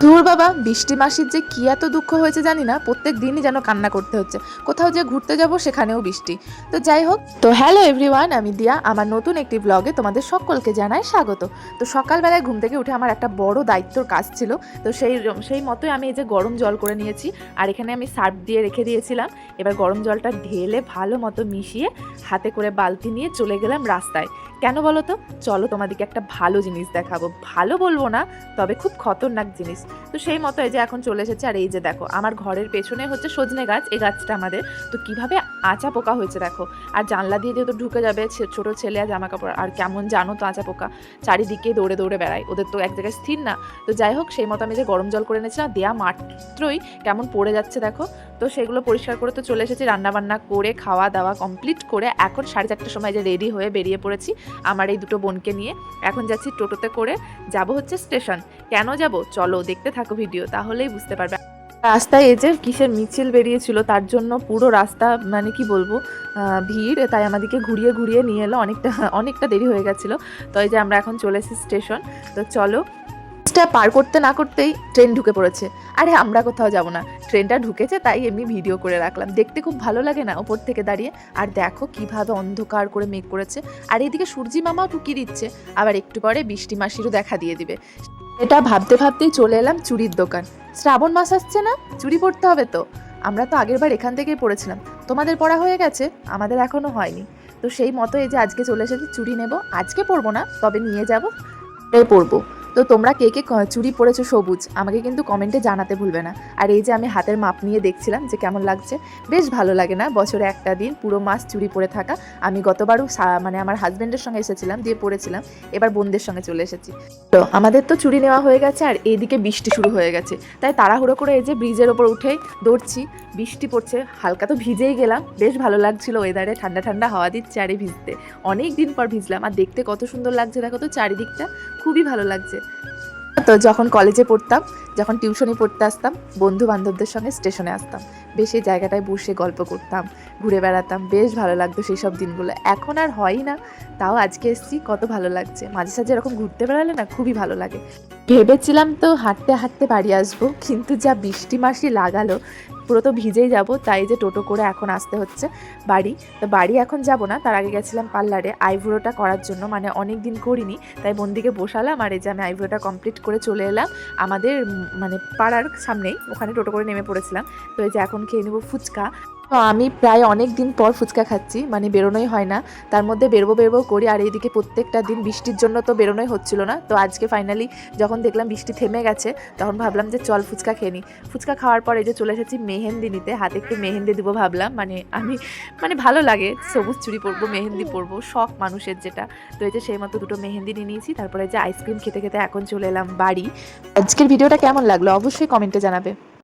ধুর বাবা, বৃষ্টি মাসির যে কি এত দুঃখ হয়েছে জানি না, প্রত্যেক দিনই যেন কান্না করতে হচ্ছে। কোথাও যে ঘুরতে যাব সেখানেও বৃষ্টি। তো যাই হোক, তো হ্যালো এভরিওয়ান, আমি দিয়া আমার নতুন একটি ব্লগে তোমাদের সকলকে জানাই স্বাগত। তো সকালবেলায় ঘুম থেকে উঠে আমার একটা বড় দায়িত্বর কাজ ছিল। তো সেই মতোই আমি এই যে গরম জল করে নিয়েছি, আর এখানে আমি সার্ফ দিয়ে রেখে দিয়েছিলাম। এবার গরম জলটা ঢেলে ভালো মতো মিশিয়ে হাতে করে বালতি নিয়ে চলে গেলাম রাস্তায়। কেন বলো তো? চলো তোমাদেরকে একটা ভালো জিনিস দেখাবো। ভালো বলবো না, তবে খুব খতরনাক জিনিস। তো সেই মতো এই যে এখন চলে এসেছে। আর এই যে দেখো, আমার ঘরের পেছনে হচ্ছে সজনে গাছ, এই গাছটা আমাদের। তো কিভাবে আঁচা পোকা হয়েছে দেখো। আর জানলা দিয়ে যেহেতু ঢুকে যাবে ছোট ছেলে আর জামা কাপড়, আর কেমন জানো তো আঁচা পোকা চারিদিকে দৌড়ে দৌড়ে বেড়ায়, ওদের তো এক জায়গায় স্থির না। তো যাই হোক, সেই মতো আমি যে গরম জল করে এনেছিলাম, দেয়া মাত্রই কেমন পড়ে যাচ্ছে দেখো। তো সেগুলো পরিষ্কার করে তো চলে এসেছি, রান্নাবান্না করে খাওয়া দাওয়া কমপ্লিট করে এখন 4:30টার সময় যে রেডি হয়ে বেরিয়ে পড়েছি আমার এই দুটো বোনকে নিয়ে। এখন যাচ্ছি টোটোতে করে, যাব হচ্ছে স্টেশন। কেন যাব চলো দেখতে থাকো ভিডিও, তাহলেই বুঝতে পারবে। রাস্তায় এই যে কিসের মিছিল বেরিয়েছিল, তার জন্য পুরো রাস্তা মানে কি বলবো ভিড়, তাই আমাদেরকে ঘুরিয়ে ঘুরিয়ে নিয়ে এলো, অনেকটা অনেকটা দেরি হয়ে গেছিলো। তো এই যে আমরা এখন চলে এসেছি স্টেশন। তো চলো, পার করতে না করতেই ট্রেন ঢুকে পড়েছে। আরে আমরা কোথাও যাব না, ট্রেনটা ঢুকেছে তাই এমনি ভিডিও করে রাখলাম। দেখতে খুব ভালো লাগে না ওপর থেকে দাঁড়িয়ে? আর দেখো কিভাবে অন্ধকার করে মেঘ করেছে, আর এইদিকে সূর্যি মামাও টুকি দিচ্ছে। আবার একটু পরে বৃষ্টি মাসিরও দেখা দিয়ে দিবে। এটা ভাবতে ভাবতেই চলে এলাম চুড়ির দোকান। শ্রাবণ মাস আসছে না, চুড়ি পরতে হবে তো। আমরা তো আগের বার এখান থেকেই পড়েছিলাম, তোমাদের পড়া হয়ে গেছে, আমাদের এখনো হয়নি। তো সেই মতো এই যে আজকে চলে এসেছি, চুড়ি নেব। আজকে পরবো না, তবে নিয়ে যাবো, পরবো। তো তোমরা কে কে চুড়ি পরেছো সবুজ, আমাকে কিন্তু কমেন্টে জানাতে ভুলবে না। আর এই যে আমি হাতের মাপ নিয়ে দেখছিলাম যে কেমন লাগছে। বেশ ভালো লাগে না বছরে একটা দিন পুরো মাস চুড়ি পরে থাকা? আমি গতবারও মানে আমার হাজব্যান্ডের সঙ্গে এসেছিলাম, দিয়ে পরেছিলাম। এবার বোনদের সঙ্গে চলে এসেছি। তো আমাদের তো চুড়ি নেওয়া হয়ে গেছে, আর এইদিকে বৃষ্টি শুরু হয়ে গেছে। তাই তাড়াহুড়ো করে এই যে ব্রিজের ওপর উঠেই দৌড়ছি। বৃষ্টি পড়ছে, হালকা তো ভিজেই গেলাম, বেশ ভালো লাগছিল ওয়েদারে, ঠান্ডা ঠান্ডা হাওয়া দিচ্ছে আরে ভিজতে। অনেক দিন পর ভিজলাম, আর দেখতে কত সুন্দর লাগছে দেখো তো চারিদিকটা, খুবই ভালো লাগছে। তো যখন কলেজে পড়তাম, যখন টিউশনি পড়তে আসতাম, বন্ধু বান্ধবদের সঙ্গে স্টেশনে আসতাম, বেশ এই জায়গাটায় বসে গল্প করতাম, ঘুরে বেড়াতাম, বেশ ভালো লাগতো সেই সব দিনগুলো। এখন আর হয়ই না, তাও আজকে এসেছি, কত ভালো লাগছে। মাঝে সাঝে এরকম ঘুরতে বেড়ালে না খুবই ভালো লাগে। ভেবেছিলাম তো হাঁটতে হাঁটতে বাড়ি আসবো, কিন্তু যা বৃষ্টি মাসি লাগালো, পুরো তো ভিজেই যাব। তাই যে টোটো করে এখন আসতে হচ্ছে বাড়ি। তো বাড়ি এখন যাব না, তার আগে গেছিলাম পার্লারে আইব্রোটা করার জন্য, মানে অনেক দিন করিনি, তাই বন্দিকে বসালাম। আর এই যে আমি আইব্রোটা কমপ্লিট করে চলে এলাম আমাদের মানে পাড়ার সামনেই, ওখানে টোটো করে নেমে পড়েছিলাম। তো এই যে এখন খেয়ে নেবো ফুচকা। তো আমি প্রায় অনেক দিন পর ফুচকা খাচ্ছি, মানে বেরোনোই হয় না, তার মধ্যে বেরোবো বেরোবো করি। আর এইদিকে প্রত্যেকটা দিন বৃষ্টির জন্য তো বেরোনোই হচ্ছিল না। তো আজকে ফাইনালি যখন দেখলাম বৃষ্টি থেমে গেছে, তখন ভাবলাম যে চল ফুচকা খেয়ে নিই। ফুচকা খাওয়ার পর এই যে চলে এসেছি মেহেন্দি নিতে, হাতে একটু মেহেন্দি দিব ভাবলাম। মানে ভালো লাগে, সবুজ চুড়ি পরবো, মেহেন্দি পরবো, শখ মানুষের যেটা। তো এই যে সেই মতো দুটো মেহেন্দি নিয়ে নিয়েছি। তারপরে যে আইসক্রিম খেতে খেতে এখন চলে এলাম বাড়ি। আজকের ভিডিওটা কেমন লাগলো অবশ্যই কমেন্টে জানাবে।